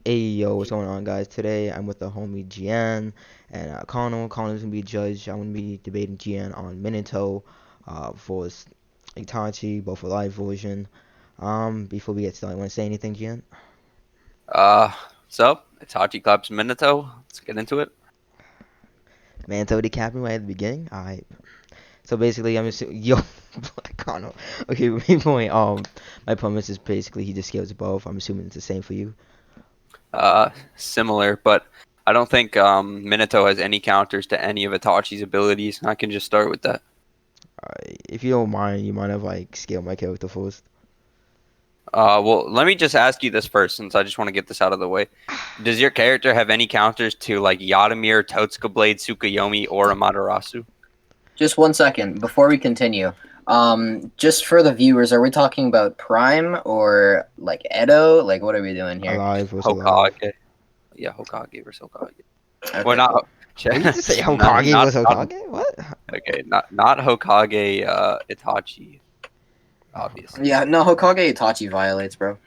Hey yo, what's going on, guys? Today I'm with the homie Gian and Connor. Connor's gonna be a judge. I'm gonna be debating Gian on Minato, versus Itachi, both a live version. Before we get started, want to say anything, Gian? Uh, so Itachi claps Minato. Let's get into it. Minato decapping right at the beginning. Alright. So basically, I'm assuming yo, Connor. Okay, main point. My premise is basically he just scales above. I'm assuming it's the same for you. Similar, but I don't think Minato has any counters to any of Itachi's abilities. I can just start with that. If you don't mind, you might have like scale my character first. Well, let me just ask you this first, since I just want to get this out of the way. Does your character have any counters to like Yadomir, Totsuka Blade, Tsukuyomi, or Amaterasu? Just one second before we continue. Just for the viewers, are we talking about Prime or like Edo? Like, what are we doing here? Alive versus alive. Hokage. Yeah, Hokage versus Hokage. Well, Okay, not cool. What did you just say? not Hokage not was not Hokage? What? okay, not Hokage Itachi, obviously. Yeah, no, Hokage Itachi violates, bro.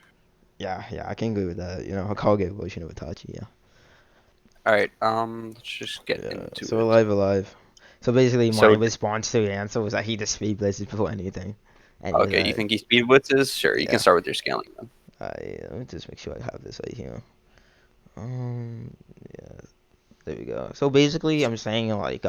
Yeah, I can agree with that. Hokage version of Itachi, yeah. All right, let's just get Yeah, into so it. alive. So basically, my So, response to the answer was that he just speed blitzes before anything. Any of okay, you that. think he speed blitzes? Sure, you can Yeah. start with your scaling then. Let me just make sure I have this right here. Yeah, there we go. So basically, I'm saying like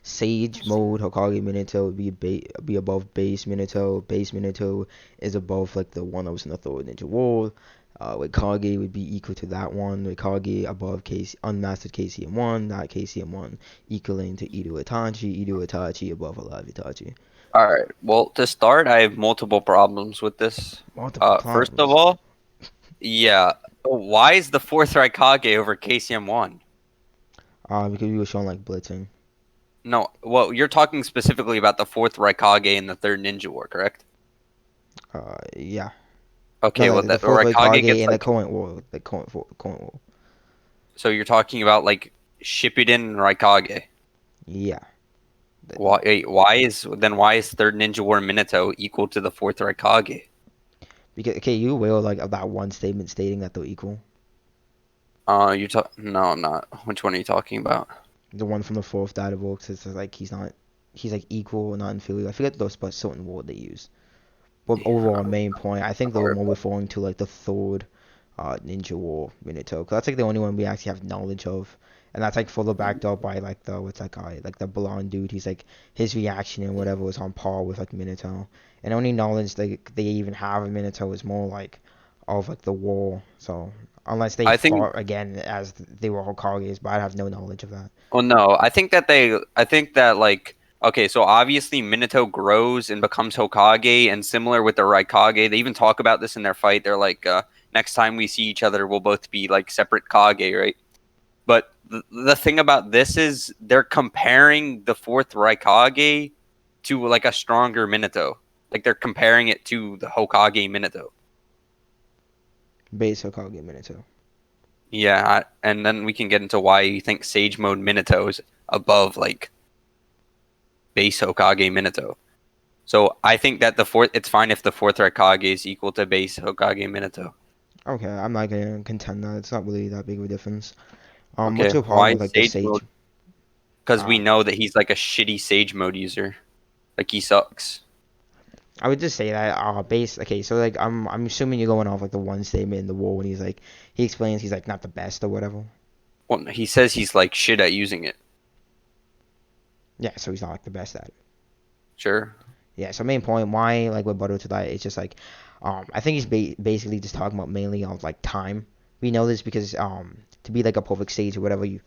Sage mode Hokage Minato would be above base Minato. Base Minato is above like the one that was in the third Ninja World. Raikage would be equal to that one. Raikage above unmastered KCM1, not KCM1 equaling to Ito Itachi. Ito Itachi above alive Itachi. All right. Well, to start, I have multiple problems with this. Multiple First of problems. all, yeah, why is the fourth Raikage over KCM1? Because we were showing like blitzing. No, well, you're talking specifically about the fourth Raikage in the third Ninja War, correct? Yeah. No, Okay, well, the that fourth Raikage Raikage gets in the like, current world, the current world. so you're talking about like Shippuden Raikage. Yeah. Why is third Ninja War Minato equal to the fourth Raikage? Because okay, you will like about one statement stating that they're equal. No, I'm not. Which one are you talking about? The one from the fourth data books is like he's like equal, not inferior. I forget those but certain word they use. But Yeah, overall, main point, I think don't they were worry more about referring to like the third Ninja War Minato. 'Cause that's like the only one we actually have knowledge of. And that's like further backed up by like the what's that guy like the blonde dude. He's like his reaction and whatever was on par with like Minato. And only knowledge they even have of Minato is more like of like the war. So unless they I think. fought again as they were Hokages, but I have no knowledge of that. Well, no, I think that like. Okay, so obviously Minato grows and becomes Hokage, and similar with the Raikage, they even talk about this in their fight. They're like, next time we see each other, we'll both be like separate Kage, right? But the thing about this is they're comparing the fourth Raikage to like a stronger Minato. Like they're comparing it to the Hokage Minato. Base Hokage Minato. Yeah, and then we can get into why you think Sage Mode Minato is above like base Hokage Minato. So I think that it's fine if the fourth Raikage is equal to base Hokage Minato. Okay, I'm not gonna contend that. It's not really that big of a difference. What's Okay, your problem why with is like the Sage Sage? Mode? Because we Uh, know that he's like a shitty Sage Mode user. Like he sucks. I would just say that base. Okay, so like I'm assuming you're going off like the one statement in the war when he explains he's like not the best or whatever. Well, he says he's like shit at using it. Yeah, so he's not like the best at it. Sure. Yeah, so main point why like with Butter to Die it's just like I think he's basically just talking about mainly of like time. We know this because to be like a perfect stage or whatever you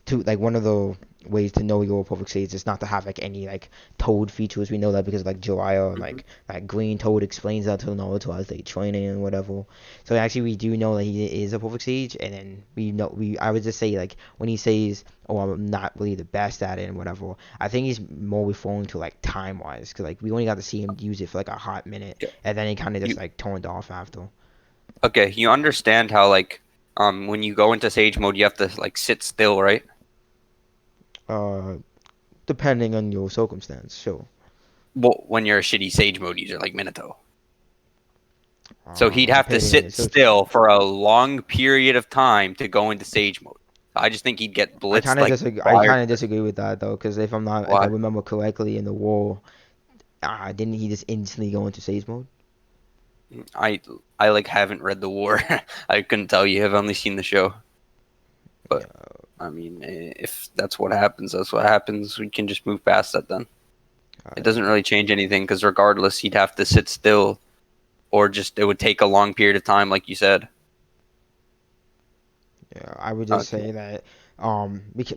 to like one of the ways to know your perfect stage is not to have like any like toad features. We know that because like Jiraiya and hmm like that green toad explains that to Naruto as they training and whatever. So actually we do know that he is a perfect stage, and then we I would just say like when he says, oh, I'm not really the best at it and whatever, I think he's more referring to like time wise, because like we only got to see him use it for like a hot minute, Yeah. and then he kind of just You like turned off after. okay? You understand how like when you go into Sage Mode, you have to like sit still, right? Uh, Depending on your circumstance, sure. Well, when you're a shitty Sage Mode user like Minato. So he'd have to sit still for a long period of time to go into Sage mode. I just think he'd get blitzed I kind of disagree with that though, because if I Why? remember correctly in the war, didn't he just instantly go into Sage mode? I like haven't read the war. I couldn't tell you. I've only seen the show. But Yeah. I mean, if that's what happens, that's what happens. We can just move past that then. It doesn't really change anything because regardless, he'd have to sit still, or just it would take a long period of time, like you said. Yeah, I would just say that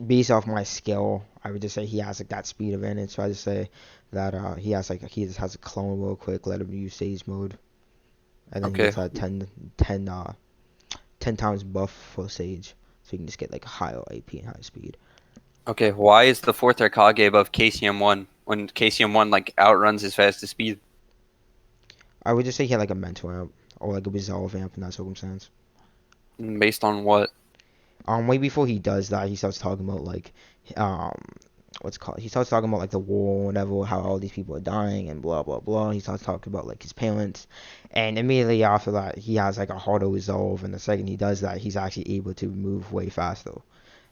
based off my skill, I would just say he has like that speed advantage. So I just say that he just has a clone real quick, let him use Sage mode, and then he Okay. gets a 10 times buff for Sage, so you can just get like higher AP and higher speed. Okay, why is the fourth Raikage above KCM1 when KCM1 like outruns his fastest speed? I would just say he had like a mental amp or like a resolve amp in that circumstance. Based on what? Way before he does that, he starts talking about like, um, what's it called? He starts talking about like the war, whatever, how all these people are dying and blah blah blah. He starts talking about like his parents, and immediately after that, he has like a harder resolve. And the second he does that, he's actually able to move way faster.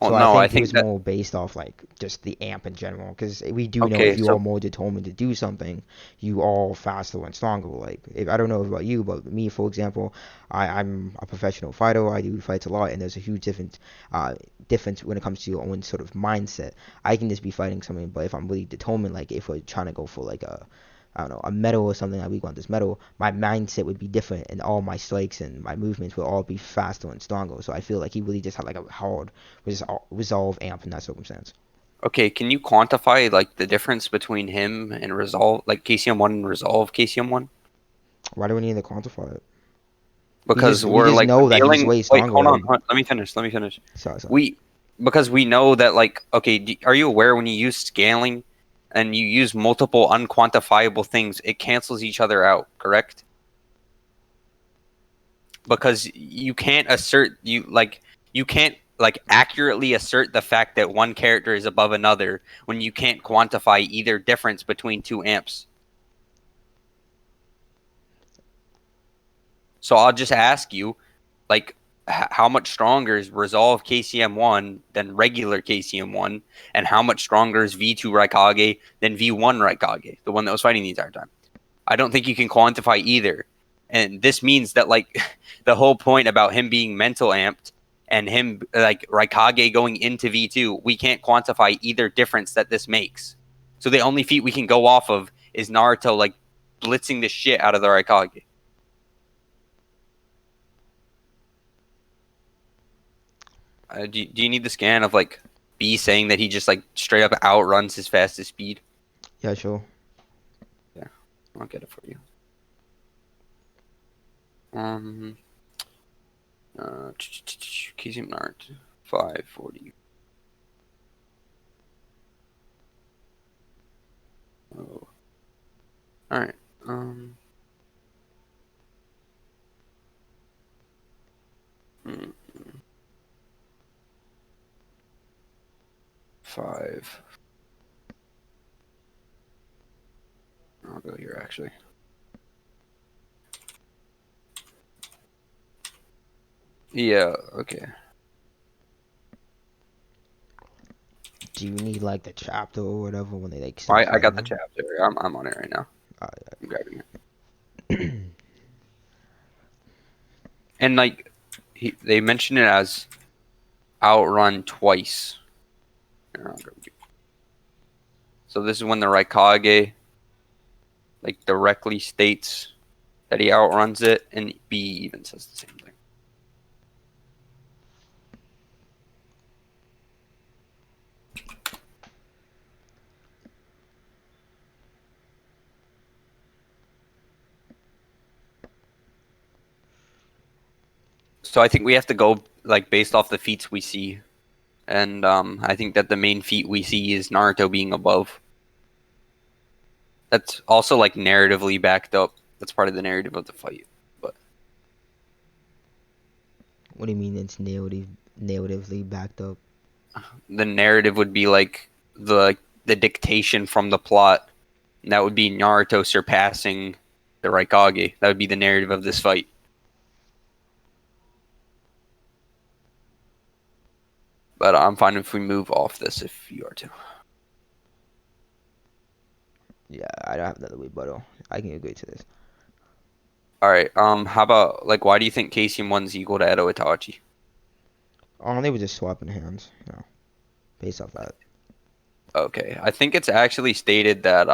Well, So I no, I think it think was that more based off like just the amp in general, because we do know okay. if you are So more determined to do something, you are faster and stronger. Like I don't know about you, but me, for example, I'm a professional fighter. I do fights a lot, and there's a huge difference when it comes to your own sort of mindset. I can just be fighting something, but if I'm really determined, like if we're trying to go for like I don't know, a medal or something, like we want this medal, my mindset would be different, and all my strikes and my movements would all be faster and stronger. So I feel like he really just had like a hard resolve amp in that circumstance. okay, can you quantify like the difference between him and Resolve, like KCM1 and Resolve KCM1? Why do we need to quantify it? Because We we're just like know that he's dealing. way Wait, stronger hold than on. him. Let me finish. Let me finish. Sorry. We because we know that like okay, are you aware when you use scaling and you use multiple unquantifiable things, it cancels each other out, correct? Because you can't like accurately assert the fact that one character is above another when you can't quantify either difference between two amps. So I'll just ask you, like, how much stronger is Resolve KCM1 than regular KCM1, and how much stronger is V2 Raikage than V1 Raikage, the one that was fighting the entire time? I don't think you can quantify either. And this means that, like, the whole point about him being mental amped and him, like, Raikage going into V2, we can't quantify either difference that this makes. So the only feat we can go off of is Naruto, like, blitzing the shit out of the Raikage. Do you need the scan of like B saying that he just like straight up outruns his fastest speed? Yeah, sure. Yeah, I'll get it for you. Um, KZM Nart 540. Oh, all right. Um, mm, 5. I'll go here actually. Yeah. Okay. Do you need like the chapter or whatever when they like start I got fighting the him? chapter. I'm on it right now. Uh, I'm grabbing it. And like they mention it as outrun twice. Here, I'll go. So this is when the Raikage like directly states that he outruns it, and B even says the same thing. So I think we have to go like based off the feats we see, and I think that the main feat we see is Naruto being above. That's also like narratively backed up. That's part of the narrative of the fight. But what do you mean it's narratively backed up? the narrative would be like the dictation from the plot. And that would be Naruto surpassing the Raikage. That would be the narrative of this fight. But I'm fine if we move off this if you are too. Yeah, I don't have another rebuttal. I can agree to this. All right. How about like why do you think Casey 1's equal to Edo Itachi? They were just swapping hands, based off that. Okay, I think it's actually stated that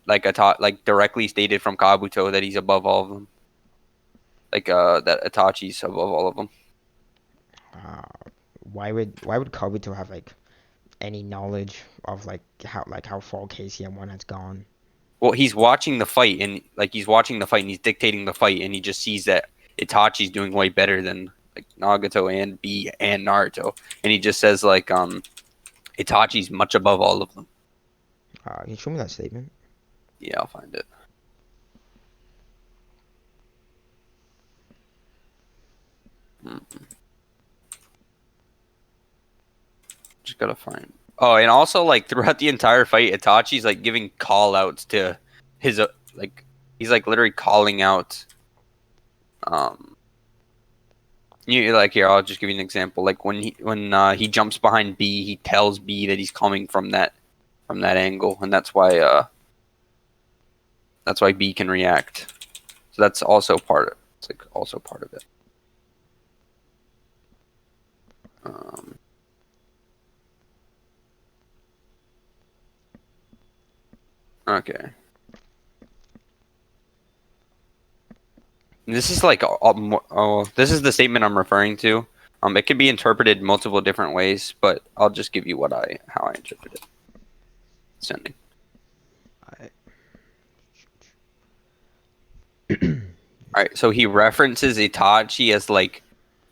like directly stated from Kabuto that he's above all of them. Like that Itachi's above all of them. Uh, why would Kabuto have like any knowledge of how far KCM1 has gone? Well, he's watching the fight and he's dictating the fight and he just sees that Itachi's doing way better than like Nagato and B and Naruto, and he just says like Itachi's much above all of them. Can you show me that statement? Yeah, I'll find it. Just gotta find. Oh, and also like throughout the entire fight, Itachi's like giving call outs to his like he's like literally calling out. You like here. I'll just give you an example. Like when he jumps behind B, he tells B that he's coming from that angle, and that's why B can react. So that's also part of. It's like also part of it. Okay. This is like this is the statement I'm referring to. It can be interpreted multiple different ways, but I'll just give you how I interpret it. Sending. All right, so he references Itachi as like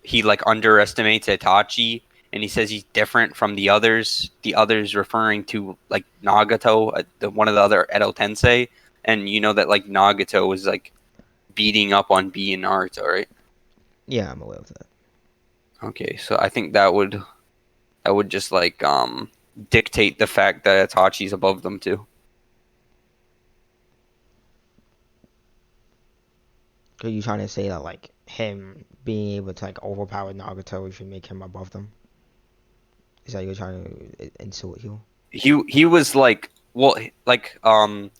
he like underestimates Itachi, and he says he's different from the others. The others referring to like Nagato, one of the other Edo Tensei, and you know that like Nagato was like beating up on B and Naruto, right? Yeah, I'm aware of that. Okay, so I think that would just like dictate the fact that Itachi's above them too. Are you trying to say that like him being able to like overpower Nagato should make him above them? Is that you're trying to insult you? He was like Kabuto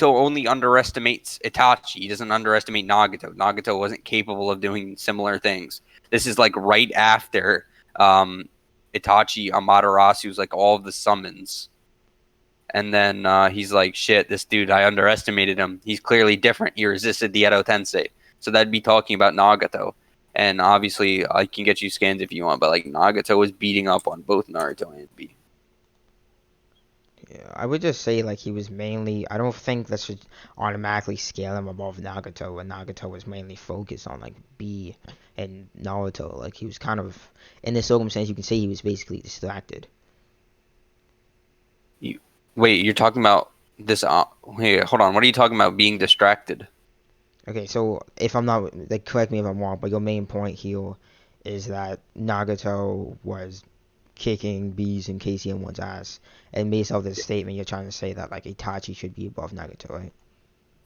only underestimates Itachi. He doesn't underestimate Nagato. Nagato wasn't capable of doing similar things. This is like right after Itachi Amaterasu's like all of the summons. And then he's like, shit, this dude, I underestimated him. He's clearly different. He resisted the Edo Tensei. So that'd be talking about Nagato. And obviously, I can get you scans if you want, but like Nagato was beating up on both Naruto and B. Yeah, I would just say like he was mainly. I don't think that should automatically scale him above Nagato, and Nagato was mainly focused on like B and Naruto. Like he was kind of in this circumstance, you can say he was basically distracted. Wait, you're talking about this? Hey, hold on. What are you talking about? Being distracted? Okay, so if I'm not like, correct me if I'm wrong, but your main point here is that Nagato was kicking B's and KCM1's ass, and based off this statement, you're trying to say that like Itachi should be above Nagato, right?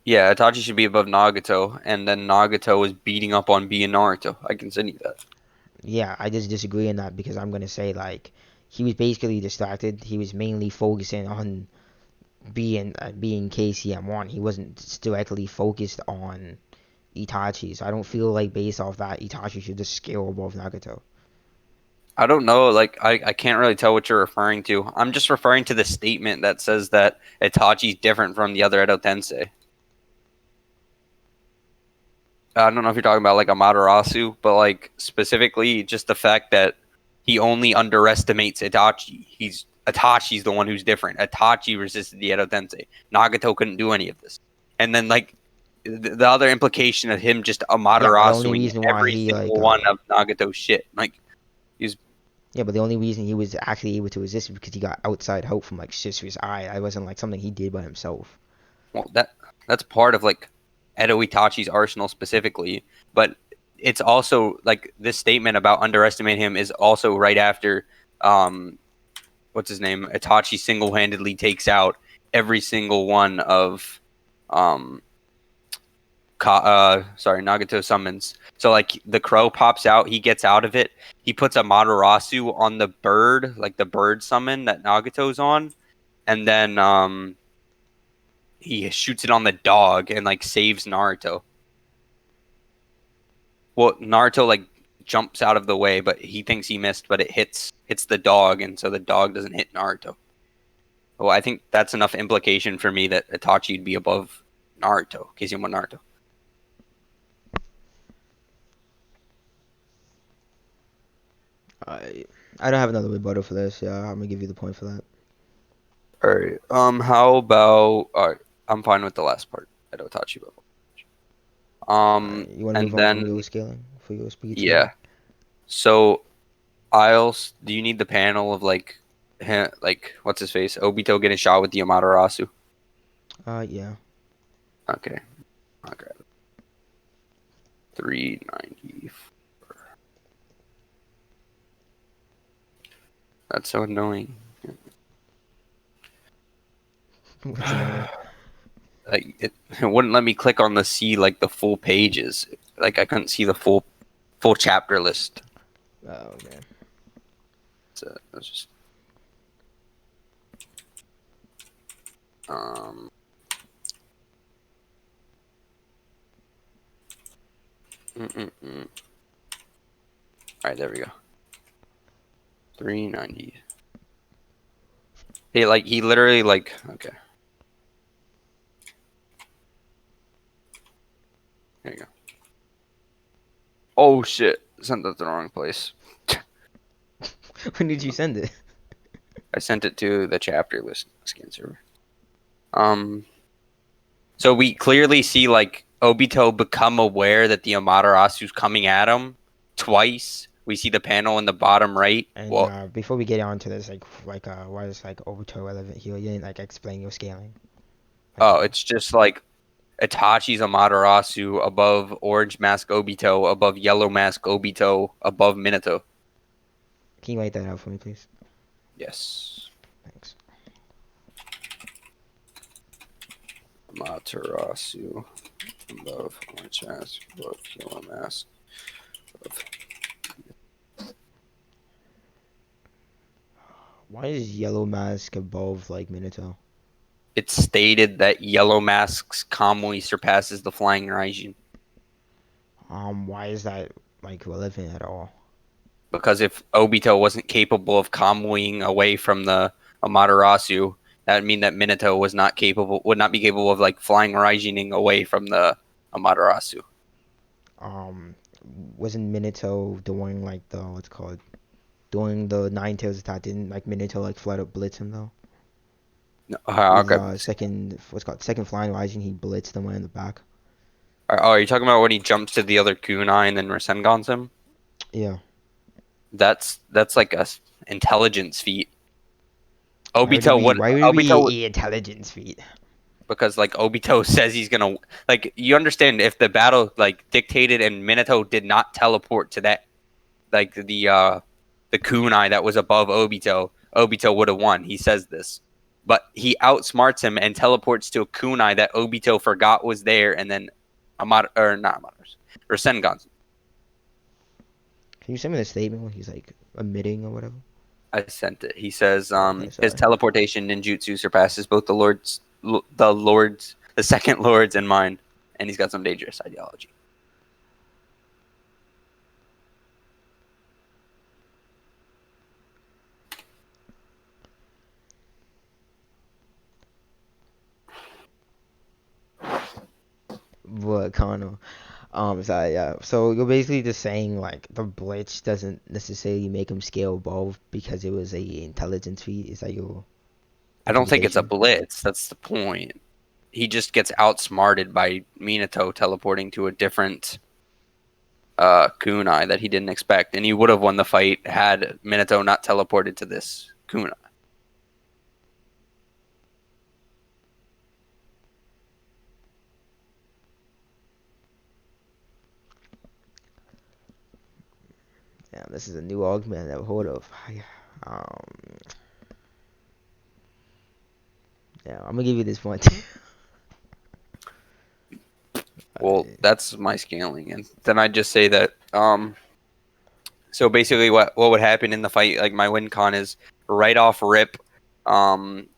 Yeah, Itachi should be above Nagato, and then Nagato was beating up on B and Naruto. I can send you that. Yeah, I just disagree on that because I'm gonna say like he was basically distracted. He was mainly focusing on being KCM1. He wasn't directly focused on Itachi. So I don't feel like based off that Itachi should just scale above Nagato. I don't know. Like, I can't really tell what you're referring to. I'm just referring to the statement that says that Itachi's different from the other Edo Tensei. I don't know if you're talking about like Amaterasu, but like specifically just the fact that he only underestimates Itachi. Itachi's the one who's different. Itachi resisted the Edo Tensei. Nagato couldn't do any of this. And then like the other implication of him just Yeah, but the only Amaterasuing reason why every he like single one of Nagato's shit. Like he's yeah, but the only reason he was actually able to resist is because he got outside help from like Shishi's eye. That wasn't like something he did by himself. well that's part of like Edo Itachi's arsenal specifically, but it's also like this statement about underestimate him is also right after what's his name? Itachi single-handedly takes out every single one of Nagato summons. So like the crow pops out, he gets out of it. He puts a Matarasu on the bird, like the bird summon that Nagato's on, and then he shoots it on the dog and like saves Naruto. Well, Naruto like jumps out of the way, but he thinks he missed, but it hits the dog, and so the dog doesn't hit Naruto. Well, I think that's enough implication for me that Itachi would be above Naruto, Kizuma Naruto. I don't have another rebuttal for this. Yeah, I'm gonna give you the point for that. All right. How about? All right. I'm fine with the last part. I know Itachi above. You want to move And on from your then scaling for your speed scaling? yeah. So do you need the panel of like what's his face? Obito getting shot with the Amaterasu? Yeah. Okay. I'll grab it. 390. That's so annoying. What's annoying? Like it wouldn't let me click on the full pages. Like I couldn't see the full chapter list. Oh man. So it was just um. All right, there we go. 390. He literally okay. There you go. Oh shit! Sent that to the wrong place. When did you send it? I sent it to the chapter list scan server. So we clearly see like Obito become aware that the Amaterasu's coming at him twice. We see the panel in the bottom right. And Well, before we get on to this, why is Obito relevant here? You didn't explain your scaling. it's just like Itachi's Amaterasu above Orange Mask Obito, above Yellow Mask Obito, above Minato. Can you write that out for me, please? Yes. Thanks. Amaterasu above Orange Mask, above Yellow Mask. Why is Yellow Mask above Minato? It's stated that Yellow Mask's Kamui surpasses the Flying Raijin. Why is that relevant at all? Because if Obito wasn't capable of Kamuiing away from the Amaterasu, that would mean that Minato would not be capable of Flying Raijining away from the Amaterasu. Wasn't Minato doing the what's it called? Doing the Nine Tails attack? Didn't Minato flat out blitz him though? No, With okay. second flying rising, he blitzed them in the back. Oh, are you talking about when he jumps to the other kunai and then Rasengans him? Yeah. That's like a intelligence feat. Why would it Obito be intelligence feat? because Obito says he's gonna you understand if the battle dictated and Minato did not teleport to that the kunai that was above Obito would have won. He says this. But he outsmarts him and teleports to a kunai that Obito forgot was there and then Rasengans. Can you send me the statement when he's admitting or whatever? I sent it. He says Okay, his sorry. teleportation ninjutsu surpasses both the second lords and mine, and he's got some dangerous ideology. What Kano? Sorry, yeah. So you're basically just saying the blitz doesn't necessarily make him scale above because it was a intelligence feat. Is that your I don't think it's a interpretation? blitz. That's the point. He just gets outsmarted by Minato teleporting to a different kunai that he didn't expect, and he would have won the fight had Minato not teleported to this kunai. Yeah, this is a new argument I've never heard of. Um, yeah, I'm gonna give you this point. Well, Alright. that's my scaling, and then I'd just say that so basically what would happen in the fight, like my win con is right off rip, um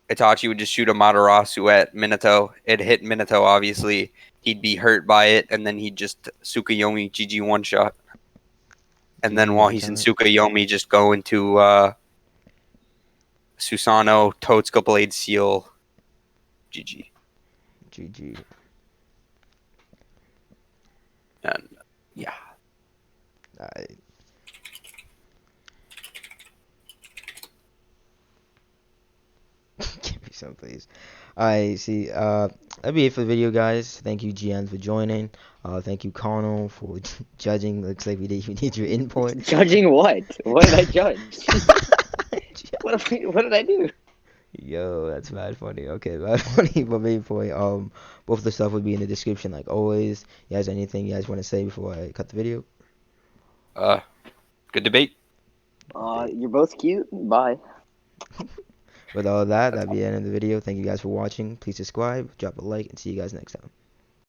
Itachi would just shoot a Matarasu at Minato. It hit Minato, obviously. He'd be hurt by it, and then he'd just Tsukuyomi GG one shot. And then GG while one he's in shot. Tsukuyomi, just go into Susanoo, Totsuka Blade Seal, GG. GG. And yeah. Alright. Give me some, please. Alright, see, that'd be it for the video, guys. Thank you, Gian, for joining. Thank you, Connell, for judging. Looks like we need your input. Judging what? What did I judge? What did I do? Yo, that's mad funny. Okay, mad funny, but main point. Both the stuff would be in the description, like always. You guys, anything you guys want to say before I cut the video? Good debate. You're both cute. Bye. With all that, that'd be the end of the video. Thank you guys for watching. Please subscribe, drop a like, and see you guys next time.